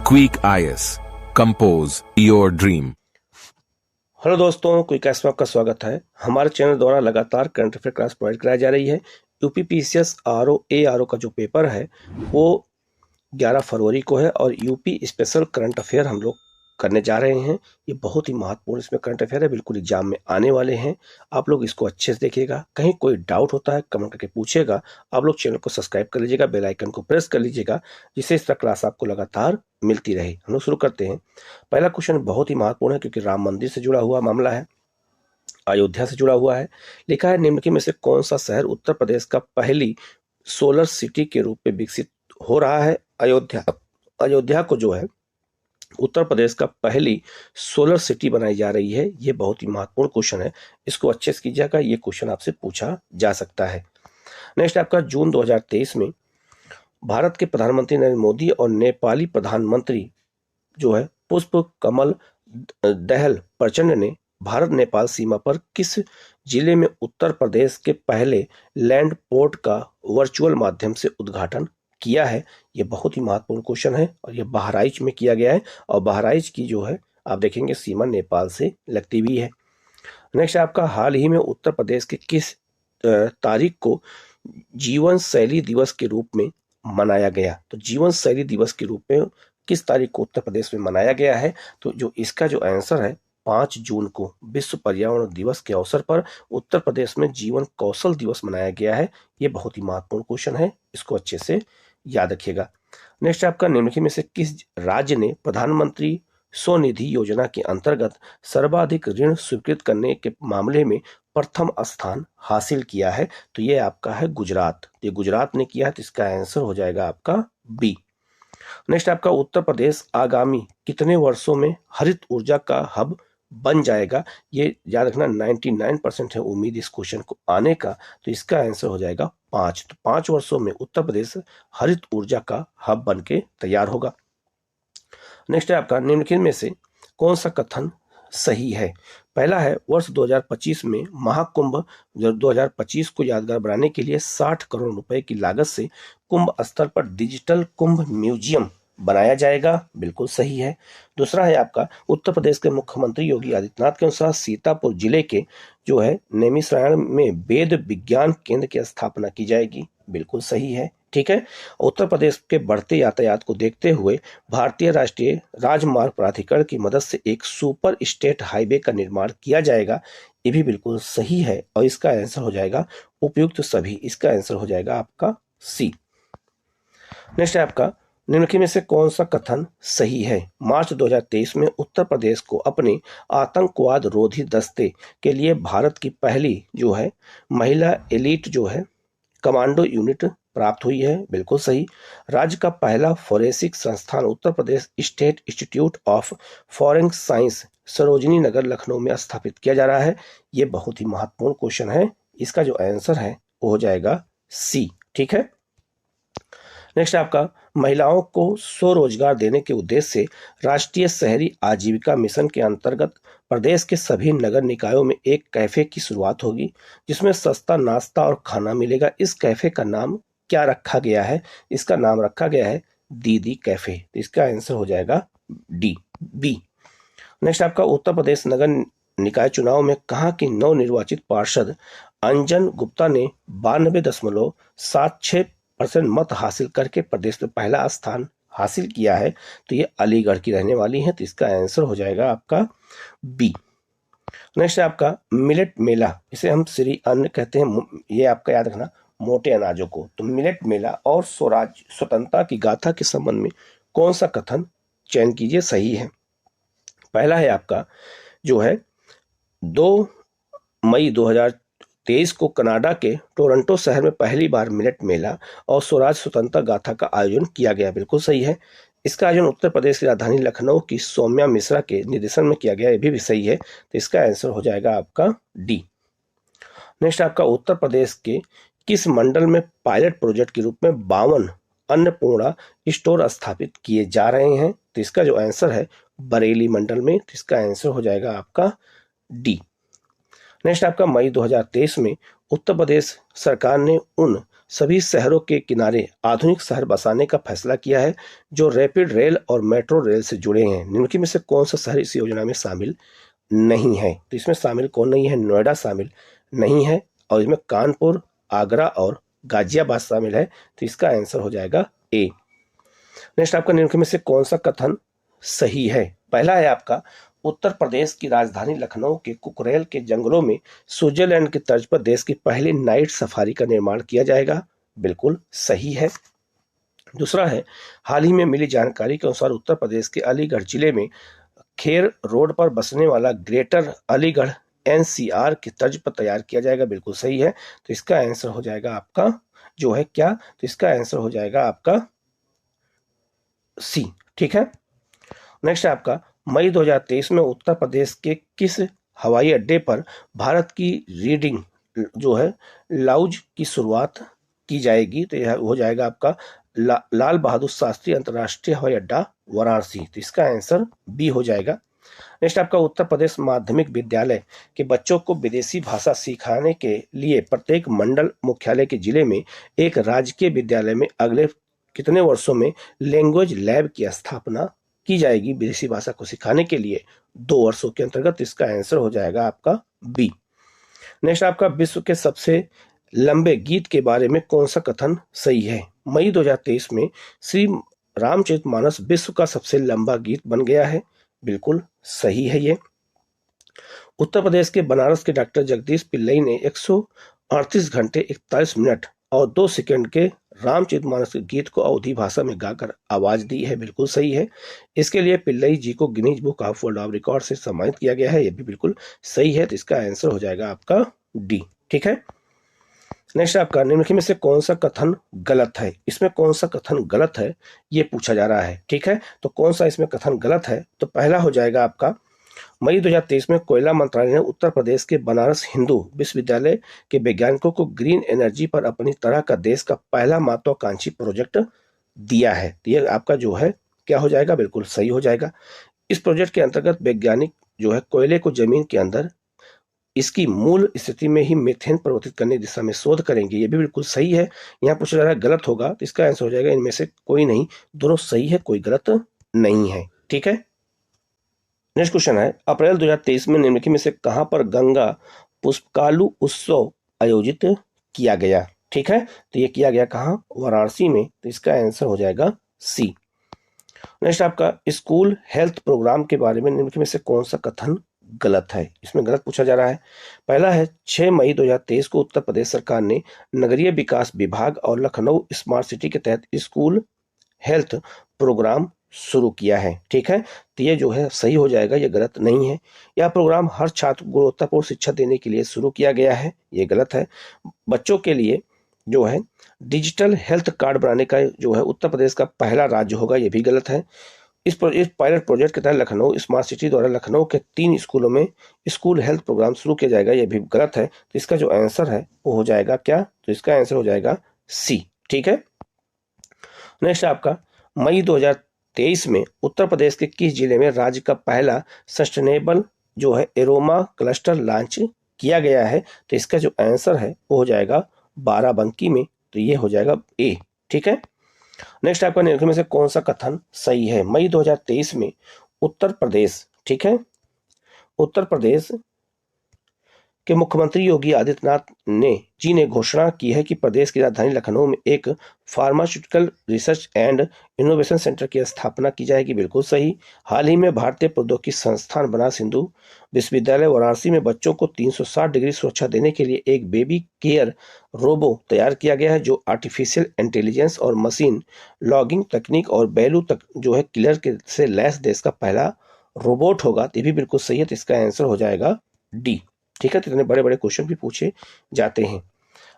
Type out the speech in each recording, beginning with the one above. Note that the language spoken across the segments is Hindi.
Quick IS. Compose your dream. Hello दोस्तों, क्विक आईएएस में आपका स्वागत है। हमारे चैनल द्वारा लगातार करंट अफेयर क्लास प्रोवाइड कराई जा रही है। यूपीपीसीएस आरओ का जो पेपर है वो 11 फरवरी को है और यूपी स्पेशल करंट अफेयर हम लोग करने जा रहे हैं। ये बहुत ही महत्वपूर्ण इसमें करंट अफेयर है, बिल्कुल एग्जाम में आने वाले हैं। आप लोग इसको अच्छे से देखिएगा। कहीं कोई डाउट होता है कमेंट करके पूछेगा। आप लोग चैनल को सब्सक्राइब कर लीजिएगा, बेल आइकन को प्रेस कर लीजिएगा, जिससे इस तरह क्लास आपको लगातार मिलती रहे। हम लोग शुरू करते हैं। पहला क्वेश्चन बहुत ही महत्वपूर्ण है क्योंकि राम मंदिर से जुड़ा हुआ मामला है, अयोध्या से जुड़ा हुआ है। लिखा है निम्नलिखित में से कौन सा शहर उत्तर प्रदेश का पहली सोलर सिटी के रूप में विकसित हो रहा है? अयोध्या। अयोध्या को जो है उत्तर प्रदेश का पहली सोलर सिटी बनाई जा रही है। ये बहुत ही महत्वपूर्ण क्वेश्चन है, इसको अच्छे से कीजिएगा। ये क्वेश्चन आपसे पूछा जा सकता है। नेक्स्ट आपका जून 2023 में भारत के प्रधानमंत्री नरेंद्र मोदी और नेपाली प्रधानमंत्री जो है पुष्प कमल दहल प्रचंड ने भारत नेपाल सीमा पर किस जिले में उत्तर प्रदेश के पहले लैंड पोर्ट का वर्चुअल माध्यम से उद्घाटन किया है? ये बहुत ही महत्वपूर्ण क्वेश्चन है और ये बहराइच में किया गया है और बहराइच की जो है आप देखेंगे सीमा नेपाल से लगती हुई है। नेक्स्ट आपका हाल ही में उत्तर प्रदेश के किस तारीख को जीवन शैली दिवस के रूप में मनाया गया? तो जीवन शैली दिवस के रूप में किस तारीख को उत्तर प्रदेश में मनाया गया है? तो जो इसका जो आंसर है 5 जून को विश्व पर्यावरण दिवस के अवसर पर उत्तर प्रदेश में जीवन कौशल दिवस मनाया गया है। ये बहुत ही महत्वपूर्ण क्वेश्चन है, इसको अच्छे से याद रखिएगा। नेक्स्ट आपका निम्नलिखित में से किस राज्य ने प्रधानमंत्री स्वनिधि योजना के अंतर्गत सर्वाधिक ऋण स्वीकृत करने के मामले में प्रथम स्थान हासिल किया है? तो ये आपका है गुजरात। ये गुजरात ने किया है, तो इसका आंसर हो जाएगा आपका बी। नेक्स्ट आपका उत्तर प्रदेश आगामी कितने वर्षों में हरित ऊर्जा का हब बन जाएगा? ये याद रखना 99% है उम्मीद इस क्वेश्चन को आने का, तो इसका आंसर हो जाएगा 5। तो 5 वर्षों में उत्तर प्रदेश हरित ऊर्जा का हब बन के तैयार होगा। नेक्स्ट है आपका निम्नलिखित में से कौन सा कथन सही है? पहला है वर्ष 2025 में महाकुंभ 2025 को यादगार बनाने के लिए 60 करोड़ रुपए की लागत से कुंभ स्थल पर डिजिटल कुंभ म्यूजियम बनाया जाएगा। बिल्कुल सही है। दूसरा है आपका उत्तर प्रदेश के मुख्यमंत्री योगी आदित्यनाथ के अनुसार सीतापुर जिले के जो है नेमिसरायण में वेद विज्ञान केंद्र की स्थापना की जाएगी। बिल्कुल सही है। ठीक है। उत्तर प्रदेश के बढ़ते यातायात को देखते हुए भारतीय राष्ट्रीय राजमार्ग प्राधिकरण की मदद से एक सुपर स्टेट हाईवे का निर्माण किया जाएगा। ये भी बिल्कुल सही है और इसका आंसर हो जाएगा उपयुक्त सभी। इसका आंसर हो जाएगा आपका सी। नेक्स्ट है आपका निम्नलिखित में से कौन सा कथन सही है? मार्च 2023 में उत्तर प्रदेश को अपने आतंकवाद रोधी दस्ते के लिए भारत की पहली जो है महिला एलिट जो है कमांडो यूनिट प्राप्त हुई है। बिल्कुल सही। राज्य का पहला फोरेंसिक संस्थान Uttar Pradesh state institute of forensic science Sarojini Nagar Lucknow में स्थापित किया जा रहा है। ये बहुत ही महत्वपूर्ण क्वेश्चन है, इसका जो आंसर है वो हो जाएगा सी। ठीक है। नेक्स्ट आपका महिलाओं को स्वरोजगार देने के उद्देश्य से राष्ट्रीय शहरी आजीविका मिशन के अंतर्गत प्रदेश के सभी नगर निकायों में एक कैफे की शुरुआत होगी जिसमें सस्ता नाश्ता और खाना मिलेगा। इस कैफे का नाम क्या रखा गया है? इसका नाम रखा गया है दीदी कैफे। तो इसका आंसर हो जाएगा डी बी। नेक्स्ट आपका उत्तर प्रदेश नगर निकाय चुनाव में कहाँ की नवनिर्वाचित पार्षद अंजन गुप्ता ने 92.76% मत हासिल करके प्रदेश में पहला स्थान हासिल किया है? तो ये अलीगढ़ की रहने वाली है, तो इसका आंसर हो जाएगा आपका बी। नेक्स्ट है आपका मिलेट मेला, इसे हम श्री अन्न कहते हैं। ये आपका याद रखना मोटे अनाजों को। तो मिलेट मेला और स्वराज स्वतंत्रता की गाथा के संबंध में कौन सा कथन चयन कीजिए सही है? पहला है आपका जो है 2 मई 2023 को कनाडा के टोरंटो शहर में पहली बार मिलेट मेला और स्वराज स्वतंत्रता गाथा का आयोजन किया गया। बिल्कुल सही है। इसका आयोजन उत्तर प्रदेश की राजधानी लखनऊ की सौम्या मिश्रा के निर्देशन में किया गया। ये भी सही है, तो इसका आंसर हो जाएगा आपका डी। नेक्स्ट आपका उत्तर प्रदेश के किस मंडल में पायलट प्रोजेक्ट के रूप में 52 अन्नपूर्णा स्टोर स्थापित किए जा रहे हैं? तो इसका जो आंसर है बरेली मंडल में, तो इसका आंसर हो जाएगा आपका डी। नेक्स्ट आपका मई 2023 में उत्तर प्रदेश सरकार ने उन सभी शहरों के किनारे आधुनिक शहर बसाने का फैसला किया है जो रैपिड रेल और मेट्रो रेल से जुड़े हैं। निम्नलिखित में से कौन सा शहर इस योजना में शामिल नहीं है? तो इसमें शामिल कौन नहीं है? नोएडा शामिल नहीं है, और इसमें कानपुर, आगरा और गाजियाबाद शामिल है। तो इसका आंसर हो जाएगा ए। नेक्स्ट आपका निम्नलिखित में से कौन सा कथन सही है? पहला है आपका, उत्तर प्रदेश की राजधानी लखनऊ के कुकरेल के जंगलों में स्विट्जरलैंड की तर्ज पर देश की पहली नाइट सफारी का निर्माण किया जाएगा। बिल्कुल सही है। दूसरा है, हाल ही में मिली जानकारी के अनुसार उत्तर प्रदेश के अलीगढ़ जिले में खेर रोड पर बसने वाला ग्रेटर अलीगढ़ एनसीआर की तर्ज पर तैयार किया जाएगा। बिल्कुल सही है। तो इसका आंसर हो जाएगा आपका जो है क्या? तो इसका आंसर हो जाएगा आपका सी। ठीक है। नेक्स्ट है आपका, मई 2023 में उत्तर प्रदेश के किस हवाई अड्डे पर भारत की रीडिंग जो है लाउंज की शुरुआत की जाएगी? तो यह हो जाएगा आपका लाल बहादुर शास्त्री अंतर्राष्ट्रीय हवाई अड्डा, वाराणसी। तो इसका आंसर बी हो जाएगा। नेक्स्ट आपका, उत्तर प्रदेश माध्यमिक विद्यालय के बच्चों को विदेशी भाषा सिखाने के लिए प्रत्येक मंडल मुख्यालय के जिले में एक राजकीय विद्यालय में अगले कितने वर्षों में लैंग्वेज लैब की स्थापना की जाएगी विदेशी भाषा को सिखाने के लिए? 2 वर्षों के अंतर्गत। इसका आंसर हो जाएगा आपका बी। नेक्स्ट आपका, विश्व के सबसे लंबे गीत के बारे में कौन सा कथन सही है? मई 2023 में श्री रामचरितमानस विश्व का सबसे लंबा गीत बन गया है। बिल्कुल सही है ये। उत्तर प्रदेश के बनारस के डॉक्टर जगदीश पिल्लई ने 138 घंटे 41 मिनट और 2 सेकंड के रामचरितमानस के गीत को अवधी भाषा में गाकर आवाज दी है। बिल्कुल सही है। इसके लिए पिल्लई जी को Guinness book of world of record से सम्मानित किया गया है। यह भी बिल्कुल सही है। तो इसका आंसर हो जाएगा आपका डी। ठीक है। नेक्स्ट आपका, निम्नलिखित में से कौन सा कथन गलत है? इसमें कौन सा कथन गलत है ये पूछा जा रहा है। ठीक है। तो कौन सा इसमें कथन गलत है? तो पहला हो जाएगा आपका, मई 2023 में कोयला मंत्रालय ने उत्तर प्रदेश के बनारस हिंदू विश्वविद्यालय के वैज्ञानिकों को ग्रीन एनर्जी पर अपनी तरह का देश का पहला महत्वाकांक्षी प्रोजेक्ट दिया है। तो ये आपका जो है क्या हो जाएगा? बिल्कुल सही हो जाएगा। इस प्रोजेक्ट के अंतर्गत वैज्ञानिक जो है कोयले को जमीन के अंदर इसकी मूल स्थिति में ही मीथेन परिवर्तित करने की दिशा में शोध करेंगे। ये भी बिल्कुल सही है। यहाँ पूछा जा रहा है गलत होगा, तो इसका आंसर हो जाएगा इनमें से कोई नहीं, दोनों सही है, कोई गलत नहीं है। ठीक है। नेक्स्ट क्वेश्चन है, अप्रैल 2023 में निम्नलिखित में से कहां पर गंगा पुष्पकालु उत्सव आयोजित किया गया? ठीक है। तो ये किया गया कहां? वाराणसी में। तो इसका आंसर हो जाएगा सी। नेक्स्ट आपका, स्कूल हेल्थ प्रोग्राम के बारे में निम्नलिखित में से कौन सा कथन गलत है? इसमें गलत पूछा जा रहा है। पहला है, 6 मई 2023 को उत्तर प्रदेश सरकार ने नगरीय विकास विभाग और लखनऊ स्मार्ट सिटी के तहत स्कूल हेल्थ प्रोग्राम शुरू किया है। ठीक है। तो ये जो है सही हो जाएगा, ये गलत नहीं है। यह प्रोग्राम हर छात्र को गुणवत्तापूर्ण शिक्षा देने के लिए शुरू किया गया है। ये गलत है। बच्चों के लिए जो है डिजिटल हेल्थ कार्ड बनाने का जो है उत्तर प्रदेश का पहला राज्य होगा। ये भी गलत है। इस पायलट प्रोजेक्ट के तहत लखनऊ स्मार्ट सिटी द्वारा लखनऊ के 3 स्कूलों में स्कूल हेल्थ प्रोग्राम शुरू किया जाएगा। यह भी गलत है। तो इसका जो आंसर है वो हो जाएगा क्या? तो इसका आंसर हो जाएगा सी। ठीक है। नेक्स्ट आपका, मई 2023 में उत्तर प्रदेश के किस जिले में राज्य का पहला सस्टेनेबल जो है एरोमा क्लस्टर लॉन्च किया गया है? तो इसका जो आंसर है वो हो जाएगा बाराबंकी में। तो ये हो जाएगा ए। ठीक है। नेक्स्ट आपका, निम्नलिखित में से कौन सा कथन सही है? मई 2023 में उत्तर प्रदेश, ठीक है, उत्तर प्रदेश के मुख्यमंत्री योगी आदित्यनाथ ने घोषणा की है कि प्रदेश की राजधानी लखनऊ में एक pharmaceutical research and innovation centre की स्थापना की जाएगी। बिल्कुल सही। हाल ही में भारतीय प्रौद्योगिकी संस्थान बनारस हिंदू विश्वविद्यालय वाराणसी में बच्चों को 360 डिग्री सुरक्षा देने के लिए एक बेबी केयर रोबो तैयार किया गया है जो आर्टिफिशियल इंटेलिजेंस और मशीन लॉगिंग तकनीक और बैलू तक जो है किलर के से लैस देश का पहला रोबोट होगा। ये भी बिल्कुल सही है। तो इसका आंसर हो जाएगा डी। ठीक है। तो इतने बड़े बड़े क्वेश्चन भी पूछे जाते हैं।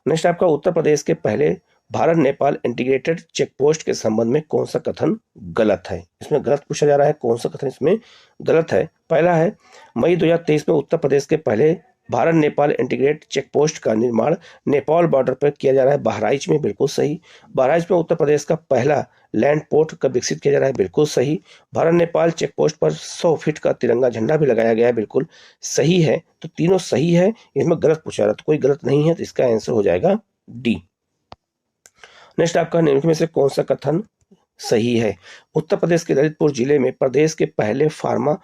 नेक्स्ट आपका, उत्तर प्रदेश के पहले Bharat Nepal integrated check post के संबंध में कौन सा कथन गलत है? इसमें गलत पूछा जा रहा है। कौन सा कथन इसमें गलत है? पहला है, मई 2023 में उत्तर प्रदेश के पहले Bharat Nepal integrated check post का निर्माण नेपाल बॉर्डर पर किया जा रहा है बहराइच में। बिल्कुल सही। बहराइच में उत्तर प्रदेश का पहला लैंड पोर्ट का विकसित किया जा रहा है। बिल्कुल सही। भारत नेपाल चेक पोस्ट पर 100 फीट का तिरंगा झंडा भी लगाया गया है। बिल्कुल सही है। तो तीनों सही है। इसमें गलत पूछा जा रहा है तो कोई गलत नहीं है। तो इसका आंसर हो जाएगा डी। नेक्स्ट आपका निम्नलिखित में से कौन सा कथन सही है? उत्तर प्रदेश के ललितपुर जिले में प्रदेश के पहले फार्मा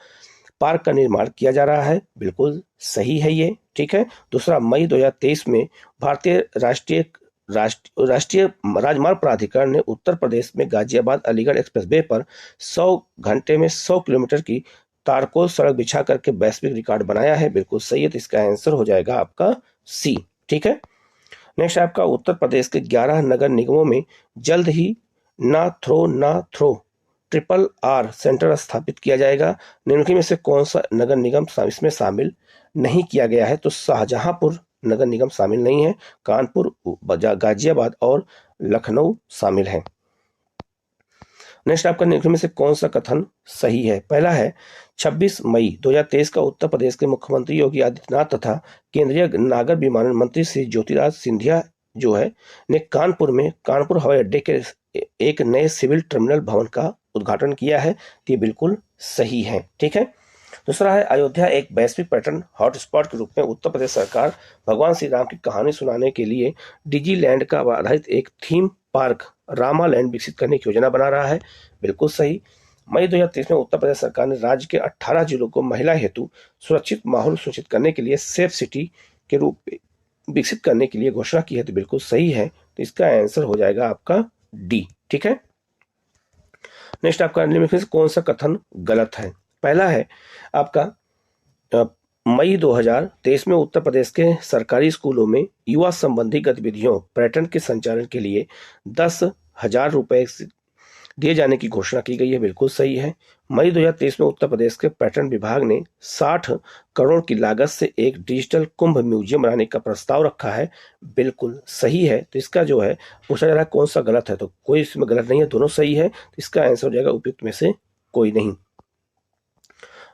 पार्क का निर्माण किया जा रहा है, बिल्कुल सही है ये, ठीक है। दूसरा, मई 2023 में भारतीय राष्ट्रीय राजमार्ग प्राधिकरण ने उत्तर प्रदेश में गाजियाबाद अलीगढ़ एक्सप्रेसवे पर 100 घंटे में 100 किलोमीटर की तारकोल सड़क बिछा करके वैश्विक रिकॉर्ड बनाया है, बिल्कुल सही है। तो इसका आंसर हो जाएगा आपका सी, ठीक है। नेक्स्ट आपका, उत्तर प्रदेश के 11 नगर निगमों में जल्द ही ना थ्रो ट्रिपल आर सेंटर स्थापित किया जाएगा। निम्नलिखित में से कौन सा नगर निगम इसमें शामिल नहीं किया गया है? तो शाहजहांपुर नगर निगम शामिल नहीं है, कानपुर, गाजियाबाद और लखनऊ शामिल है। नेक्स्ट आपका निम्नलिखित में से कौन सा कथन सही है? पहला है, 26 मई 2023 का उत्तर प्रदेश के मुख्यमंत्री योगी आदित्यनाथ तथा केंद्रीय नागर विमानन मंत्री श्री ज्योतिरादित्य सिंधिया जो है ने कानपुर हवाई अड्डे के एक नए सिविल टर्मिनल भवन का उद्घाटन किया है। तो ये बिल्कुल सही है, ठीक है। दूसरा है, अयोध्या एक वैश्विक पर्यटन हॉटस्पॉट के रूप में उत्तर प्रदेश सरकार भगवान श्री राम की कहानी सुनाने के लिए डिजीलैंड का आधारित एक थीम पार्क रामा लैंड विकसित करने की योजना बना रहा है, बिल्कुल सही। मई 2023 में उत्तर प्रदेश सरकार ने राज्य के 18 जिलों को महिला हेतु सुरक्षित माहौल सुनिश्चित करने के लिए सेफ सिटी के रूप में विकसित करने के लिए घोषणा की है, तो बिल्कुल सही है। तो इसका आंसर हो जाएगा आपका डी, ठीक है। नेक्स्ट आपका निम्नलिखित से कौन सा कथन गलत है? पहला है आपका, मई 2023 में उत्तर प्रदेश के सरकारी स्कूलों में युवा संबंधी गतिविधियों पर्यटन के संचालन के लिए 10,000 रुपए दिए जाने की घोषणा की गई है, बिल्कुल सही है। मई 2023 में उत्तर प्रदेश के पर्यटन विभाग ने 60 करोड़ की लागत से एक डिजिटल कुंभ म्यूजियम बनाने का प्रस्ताव रखा है, बिल्कुल सही है। तो इसका जो है पूछा जा रहा है कौन सा गलत है, तो कोई इसमें गलत नहीं है, दोनों सही है। तो इसका आंसर हो जाएगा उपयुक्त में से कोई नहीं।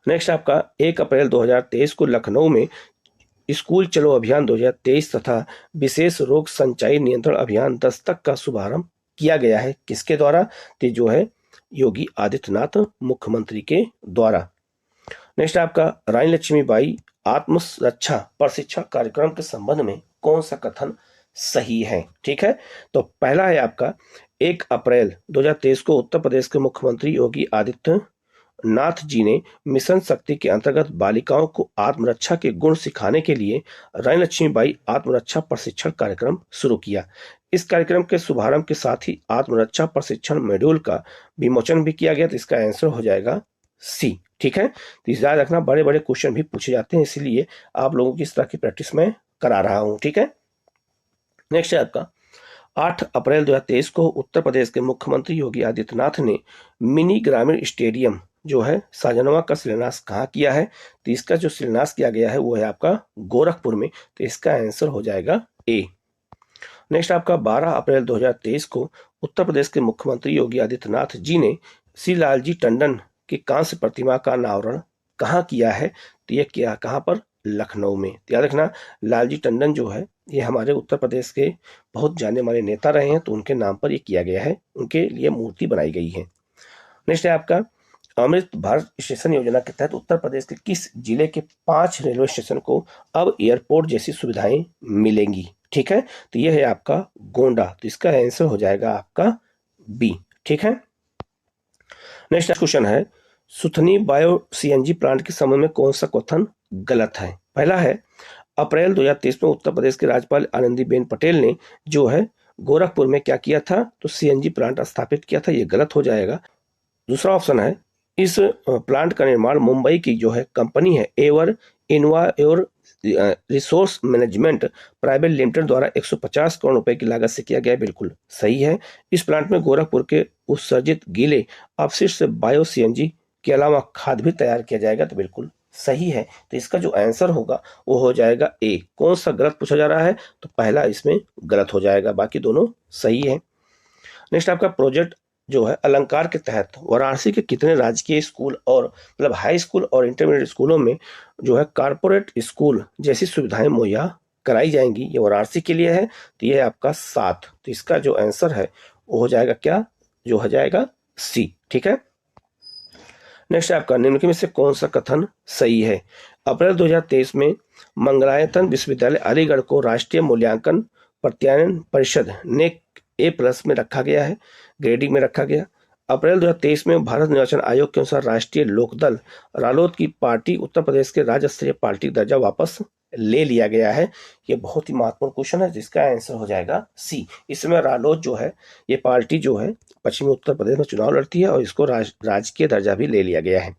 नेक्स्ट आपका, 1 अप्रैल 2023 को लखनऊ में स्कूल चलो अभियान 2023 तथा विशेष रोग संचाई नियंत्रण अभियान दस्तक का शुभारंभ किया गया है, किसके द्वारा? तो जो है योगी आदित्यनाथ मुख्यमंत्री के द्वारा। नेक्स्ट आपका, रानी लक्ष्मीबाई आत्मरक्षा प्रशिक्षण कार्यक्रम के संबंध में कौन सा कथन सही है? ठीक है, तो पहला है आपका, 1 अप्रैल 2023 को उत्तर प्रदेश के मुख्यमंत्री योगी आदित्यनाथ जी ने मिशन शक्ति के अंतर्गत बालिकाओं को आत्मरक्षा के गुण सिखाने के लिए रानी लक्ष्मीबाई आत्मरक्षा प्रशिक्षण कार्यक्रम शुरू किया। इस कार्यक्रम के शुभारंभ के साथ ही आत्मरक्षा प्रशिक्षण मॉड्यूल का विमोचन भी किया गया। तो इसका आंसर हो जाएगा सी, ठीक है। तो याद रखना, बड़े बड़े क्वेश्चन भी पूछे जाते हैं, इसलिए आप लोगों की इस तरह की प्रैक्टिस मैं करा रहा हूं, ठीक है। नेक्स्ट है आपका, 8 अप्रैल 2023 को उत्तर प्रदेश के मुख्यमंत्री योगी आदित्यनाथ ने मिनी ग्रामीण स्टेडियम जो है साजनवा का शिलान्यास कहाँ किया है? तो इसका जो शिलान्यास किया गया है वो है आपका गोरखपुर में। तो इसका आंसर हो जाएगा ए। नेक्स्ट आपका, 12 अप्रैल 2023 को उत्तर प्रदेश के मुख्यमंत्री योगी आदित्यनाथ जी ने श्री लालजी टंडन की कांस्य प्रतिमा का अनावरण कहाँ किया है? तो ये किया कहाँ पर? लखनऊ में। याद रखना, लालजी टंडन जो है ये हमारे उत्तर प्रदेश के बहुत जाने माने नेता रहे हैं, तो उनके नाम पर ये किया गया है, उनके लिए मूर्ति बनाई गई है। नेक्स्ट है आपका, अमृत भारत स्टेशन योजना के तहत उत्तर प्रदेश के किस जिले के 5 रेलवे स्टेशन को अब एयरपोर्ट जैसी सुविधाएं मिलेंगी? ठीक है, तो यह है आपका गोंडा। तो इसका आंसर हो जाएगा आपका बी, ठीक है। नेक्स्ट क्वेश्चन है, सुथनी बायो सीएनजी प्लांट के संबंध में कौन सा कथन गलत है? पहला है, अप्रैल 2023 में उत्तर प्रदेश के राज्यपाल आनंदीबेन पटेल ने जो है गोरखपुर में क्या किया था? तो सीएनजी प्लांट स्थापित किया था, ये गलत हो जाएगा। दूसरा ऑप्शन है, इस प्लांट का निर्माण मुंबई की जो है कंपनी है ever enviro resource management private limited द्वारा 150 करोड़ रुपए की लागत से किया गया, बिल्कुल सही है। इस प्लांट में गोरखपुर के उत्सर्जित गीले अपशिष्ट से बायो सीएनजी के अलावा खाद भी तैयार किया जाएगा, तो बिल्कुल सही है। तो इसका जो आंसर होगा वो हो जाएगा ए। कौन सा गलत पूछा जा रहा है? तो पहला इसमें गलत हो जाएगा, बाकी दोनों सही है। नेक्स्ट आपका प्रोजेक्ट जो है अलंकार के तहत वाराणसी के कितने राजकीय स्कूल और मतलब हाई स्कूल और इंटरमीडिएट स्कूलों में जो है कारपोरेट स्कूल जैसी सुविधाएं मुहैया कराई जाएंगी? ये वाराणसी के लिए है, तो ये है आपका 7। तो इसका जो आंसर है वो हो जाएगा क्या? जो हो जाएगा सी, ठीक है। नेक्स्ट आपका, निम्नलिखित में से कौन सा कथन सही है? अप्रैल 2023 में मंगलायतन विश्वविद्यालय अलीगढ़ को राष्ट्रीय मूल्यांकन प्रत्यायन परिषद ने A+ में रखा गया है, ग्रेडिंग में रखा गया। अप्रैल 2023 में भारत निर्वाचन आयोग के अनुसार राष्ट्रीय लोकदल रालोद की पार्टी उत्तर प्रदेश के राज्य स्तरीय पार्टी दर्जा वापस ले लिया गया है। ये बहुत ही महत्वपूर्ण क्वेश्चन है, जिसका आंसर हो जाएगा सी। इसमें रालोद जो है, ये पार्टी जो है पश्चिमी उत्तर प्रदेश में चुनाव लड़ती है और इसको राजकीय दर्जा भी ले लिया गया है।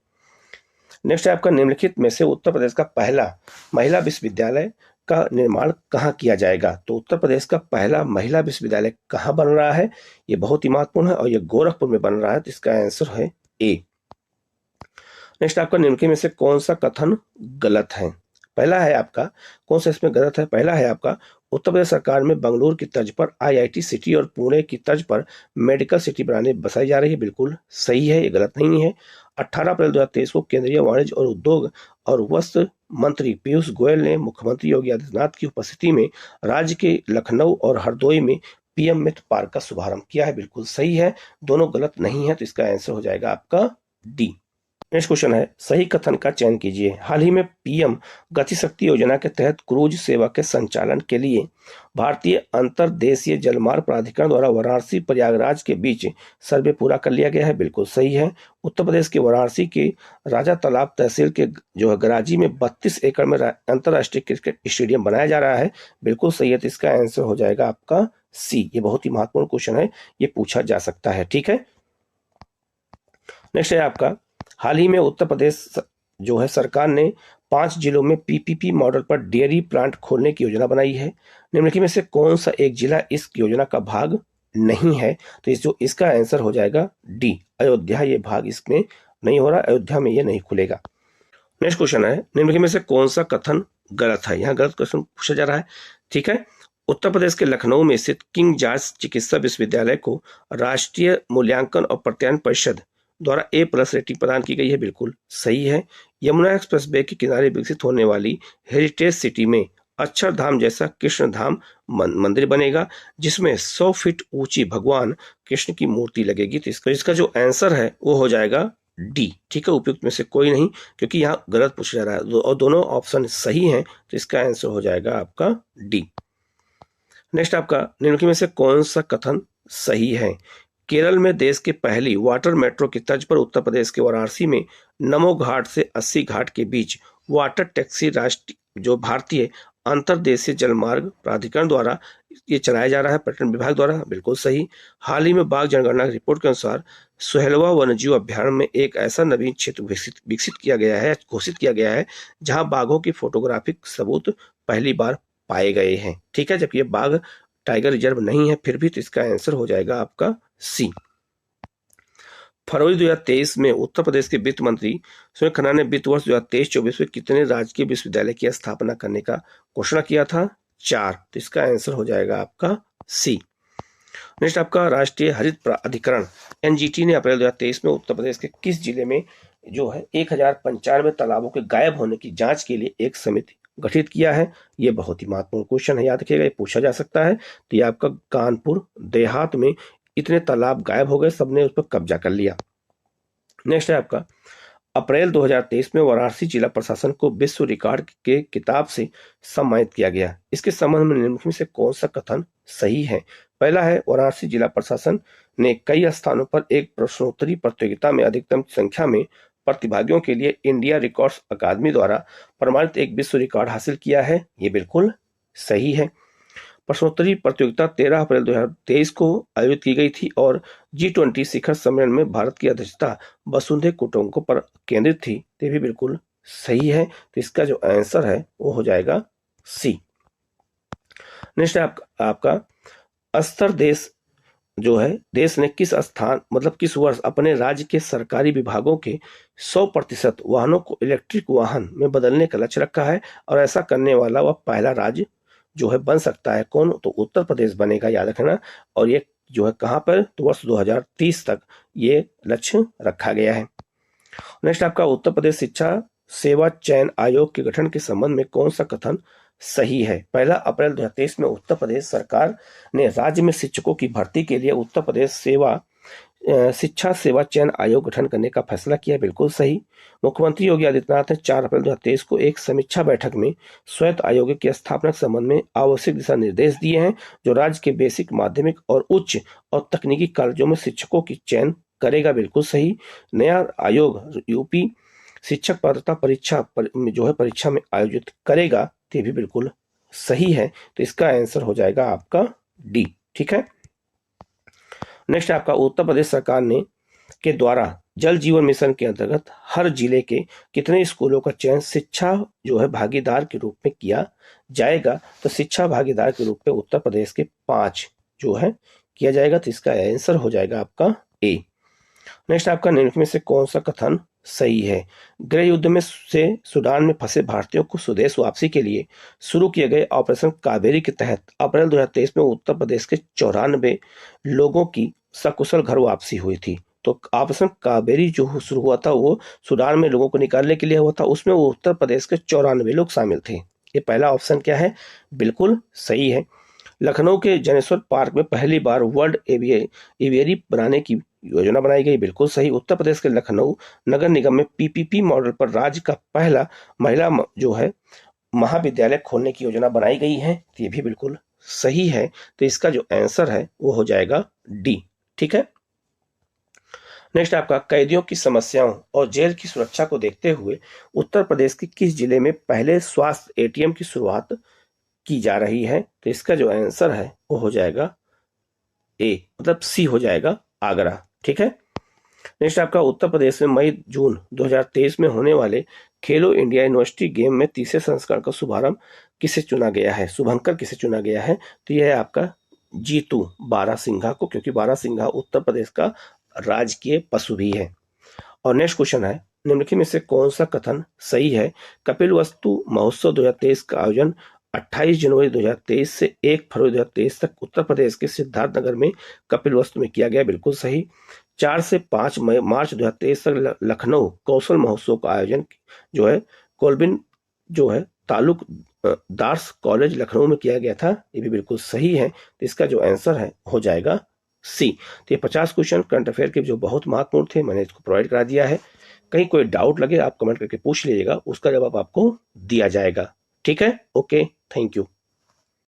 नेक्स्ट है आपका, निम्नलिखित में से उत्तर प्रदेश का पहला महिला विश्वविद्यालय का निर्माण कहाँ किया जाएगा? तो उत्तर प्रदेश का पहला महिला विश्वविद्यालय कहाँ बन रहा है? ये बहुत ही महत्वपूर्ण है और ये गोरखपुर में बन रहा है, तो इसका आंसर है ए। नेक्स्ट आपका, निम्नलिखित में से कौन सा कथन गलत है? पहला है आपका, कौन सा इसमें गलत है? पहला है आपका, उत्तर प्रदेश सरकार में बंगलुरु की तर्ज पर IIT सिटी और पुणे की तर्ज पर मेडिकल सिटी बसाई जा रही है। बिल्कुल सही है, ये गलत नहीं है। 18 अप्रैल 2023 को केंद्रीय वाणिज्य और उद्योग और वस्त्र मंत्री पीयूष गोयल ने मुख्यमंत्री योगी आदित्यनाथ की उपस्थिति में राज्य के लखनऊ और हरदोई में PM मित्र पार्क का शुभारंभ किया है। बिल्कुल सही है, दोनों गलत नहीं है, तो इसका आंसर हो जाएगा आपका डी। नेक्स्ट क्वेश्चन है, सही कथन का चयन कीजिए। हाल ही में PM गति शक्ति योजना के तहत क्रूज सेवा के संचालन के लिए भारतीय अंतर्देशीय जलमार्ग प्राधिकरण द्वारा वाराणसी प्रयागराज के बीच सर्वे पूरा कर लिया गया है। बिल्कुल सही है। उत्तर प्रदेश के वाराणसी के राजा तालाब तहसील के जो है गराजी में 32 एकड़ में अंतर्राष्ट्रीय क्रिकेट स्टेडियम बनाया जा रहा है। बिल्कुल सही है, तो इसका आंसर हो जाएगा आपका सी। ये बहुत ही महत्वपूर्ण क्वेश्चन है, ये पूछा जा सकता है। ठीक है, नेक्स्ट है आपका, हाल ही में उत्तर प्रदेश जो है सरकार ने 5 जिलों में PPP मॉडल पर डेयरी प्लांट खोलने की योजना बनाई है। निम्नलिखित में से कौन सा एक जिला इस योजना का भाग नहीं है? तो इसका आंसर हो जाएगा डी, अयोध्या। ये भाग इसमें नहीं हो रहा, अयोध्या में ये नहीं खुलेगा। नेक्स्ट क्वेश्चन है, निम्नलिखित में से कौन सा कथन गलत है? यहाँ गलत क्वेश्चन पूछा जा रहा है। ठीक है, उत्तर प्रदेश के लखनऊ में स्थित किंग जॉर्ज चिकित्सा विश्वविद्यालय को राष्ट्रीय मूल्यांकन और प्रत्यायन परिषद द्वारा A+ रेटिंग प्रदान की गई है। बिल्कुल सही है। यमुना एक्सप्रेसवे के किनारे विकसित होने वाली हेरिटेज सिटी में अक्षरधाम जैसा कृष्ण धाम मंदिर बनेगा, जिसमें 100 फीट ऊंची भगवान कृष्ण की मूर्ति लगेगी। तो इसका जो आंसर है वो हो जाएगा डी। ठीक है, उपयुक्त में से कोई नहीं, क्योंकि यहाँ गलत पूछा जा रहा है और दोनों ऑप्शन सही हैं, तो इसका आंसर हो जाएगा आपका डी। नेक्स्ट आपका, निम्नलिखित में से कौन सा कथन सही है? केरल में देश के पहली वाटर मेट्रो की तर्ज पर उत्तर प्रदेश के वाराणसी में नमो घाट से 80 घाट के बीच वाटर टैक्सी राष्ट्रीय जो भारतीय अंतर्देशीय जलमार्ग प्राधिकरण द्वारा ये चलाया जा रहा है, पर्यटन विभाग द्वारा। बिल्कुल सही। हाल ही में बाघ जनगणना की रिपोर्ट के अनुसार सुहेलवा वन्यजीव अभ्यारण्य में एक ऐसा नवीन क्षेत्र विकसित किया गया है, घोषित किया गया है, जहां बाघों की फोटोग्राफिक सबूत पहली बार पाए गए हैं। ठीक है, जबकि ये बाघ टाइगर रिजर्व नहीं है फिर भी, तो इसका आंसर हो जाएगा आपका सी। फरवरी 2023 में उत्तर प्रदेश के वित्त मंत्री सुरेश खन्ना ने वित्त वर्ष 2023-24 में कितने राजकीय विश्वविद्यालय की स्थापना करने का घोषणा किया था? 4। तो इसका आंसर हो जाएगा आपका सी। नेक्स्ट आपका, राष्ट्रीय हरित प्राधिकरण NGT ने अप्रैल 2023 में उत्तर प्रदेश के किस जिले में जो है 1095 तालाबों के गायब होने की जांच के लिए एक समिति गठित किया है? ये बहुत ही महत्वपूर्ण क्वेश्चन है, याद रखिएगा, ये पूछा जा सकता है। तो ये आपका कानपुर देहात में इतने तालाब गायब हो गए, सबने उस पर कब्जा कर लिया। नेक्स्ट है आपका, अप्रैल 2023 में वाराणसी जिला प्रशासन को विश्व रिकॉर्ड के किताब से सम्मानित किया गया। इसके संबंध में निम्नलिखित में से कौन सा कथन सही है? पहला है, वाराणसी जिला प्रशासन ने कई स्थानों पर एक प्रश्नोत्तरी प्रतियोगिता में अधिकतम संख्या में प्रतिभागियों के लिए इंडिया रिकॉर्ड्स अकादमी द्वारा प्रमाणित एक विश्व रिकॉर्ड हासिल किया है। ये बिल्कुल सही है। प्रश्नोत्तरी प्रतियोगिता 13 अप्रैल 2023 को आयोजित की गई थी और G20 शिखर सम्मेलन में भारत की अध्यक्षता वसुंधरा कुटुंबो पर केंद्रित थी। ये भी बिल्कुल सही है, तो इसका जो आंसर है वो हो जाएगा सी। नेक्स्ट है आपका अस्तर देश जो है, देश ने किस स्थान मतलब किस वर्ष अपने राज्य के सरकारी विभागों के 100% वाहनों को इलेक्ट्रिक वाहन में बदलने का लक्ष्य रखा है, और ऐसा करने वाला वह पहला राज्य जो है बन सकता है कौन? तो उत्तर प्रदेश बनेगा, याद रखना। और ये जो है कहां पर? तो वर्ष 2030 तक ये लक्ष्य रखा गया है। नेक्स्ट आपका, उत्तर प्रदेश शिक्षा सेवा चयन आयोग के गठन के संबंध में कौन सा कथन सही है? पहला, अप्रैल 2023 में उत्तर प्रदेश सरकार ने राज्य में शिक्षकों की भर्ती के लिए उत्तर प्रदेश सेवा शिक्षा सेवा चयन आयोग गठन करने का फैसला किया, बिल्कुल सही। मुख्यमंत्री योगी आदित्यनाथ ने 4 अप्रैल 2023 को एक समीक्षा बैठक में स्वायत्त आयोग की स्थापना के संबंध में आवश्यक दिशा निर्देश दिए हैं, जो राज्य के बेसिक, माध्यमिक और उच्च और तकनीकी कॉलेजों में शिक्षकों की चयन करेगा, बिल्कुल सही। नया आयोग यूपी शिक्षक पात्रता परीक्षा परीक्षा में आयोजित करेगा, ये भी बिल्कुल सही है। तो इसका आंसर हो जाएगा आपका डी। ठीक है। नेक्स्ट आपका उत्तर प्रदेश सरकार ने के द्वारा जल जीवन मिशन के अंतर्गत हर जिले के कितने स्कूलों का चयन शिक्षा भागीदार के रूप में किया जाएगा? तो शिक्षा भागीदार के रूप में उत्तर प्रदेश के 5 किया जाएगा। तो इसका आंसर हो जाएगा आपका ए। नेक्स्ट आपका निम्नलिखित में से कौन सा कथन सही है? गृह युद्ध में से सूडान में फंसे भारतीयों को स्वदेश वापसी के लिए शुरू किए गए ऑपरेशन कावेरी के तहत अप्रैल 2023 में उत्तर प्रदेश के 94 लोगों की सकुशल घर वापसी हुई थी। तो ऑपरेशन कावेरी जो शुरू हुआ था वो सूडान में लोगों को निकालने के लिए हुआ था, उसमें उत्तर प्रदेश के 94 लोग शामिल थे। ये पहला ऑप्शन क्या है? बिल्कुल सही है। लखनऊ के जनेश्वर पार्क में पहली बार वर्ल्ड एवियरी बनाने की योजना बनाई गई, बिल्कुल सही। उत्तर प्रदेश के लखनऊ नगर निगम में पीपीपी मॉडल पर राज्य का पहला महिला महाविद्यालय खोलने की योजना बनाई गई है, तो ये भी बिल्कुल सही है। तो इसका जो आंसर है वो हो जाएगा डी। ठीक है। नेक्स्ट आपका कैदियों की समस्याओं और जेल की सुरक्षा को देखते हुए उत्तर प्रदेश के किस जिले में पहले स्वास्थ्य एटीएम की शुरुआत की जा रही है? तो इसका जो आंसर है वो हो जाएगा ए, मतलब सी हो जाएगा, आगरा। ठीक है। नेक्स्ट आपका उत्तर प्रदेश में मई जून 2023 में होने वाले खेलो इंडिया यूनिवर्सिटी गेम में तीसरे संस्करण का शुभारंभ किसे चुना गया है? शुभंकर किसे चुना गया है? तो यह है आपका जीतू बारासिंघा को, क्योंकि बारासिंघा उत्तर प्रदेश का राजकीय पशु भी है। और नेक्स्ट क्वेश्चन है, निम्नलिखित में से कौन सा कथन सही है? कपिलवस्तु महोत्सव 2023 का आयोजन 28 जनवरी 2023 से 1 फरवरी 2023 तक उत्तर प्रदेश के सिद्धार्थनगर में कपिलवस्तु में किया गया, बिल्कुल सही। 4 से 5 मार्च 2023 तक लखनऊ कौशल महोत्सव का आयोजन कोलबिन तालुक दार्स कॉलेज लखनऊ में किया गया था, ये भी बिल्कुल सही है। तो इसका जो आंसर है हो जाएगा सी। तो ये 50 क्वेश्चन करंट अफेयर के जो बहुत महत्वपूर्ण थे, मैंने इसको प्रोवाइड करा दिया है। कहीं कोई डाउट लगे आप कमेंट करके पूछ लीजिएगा, उसका जवाब आपको दिया जाएगा। ठीक है। Okay, thank you.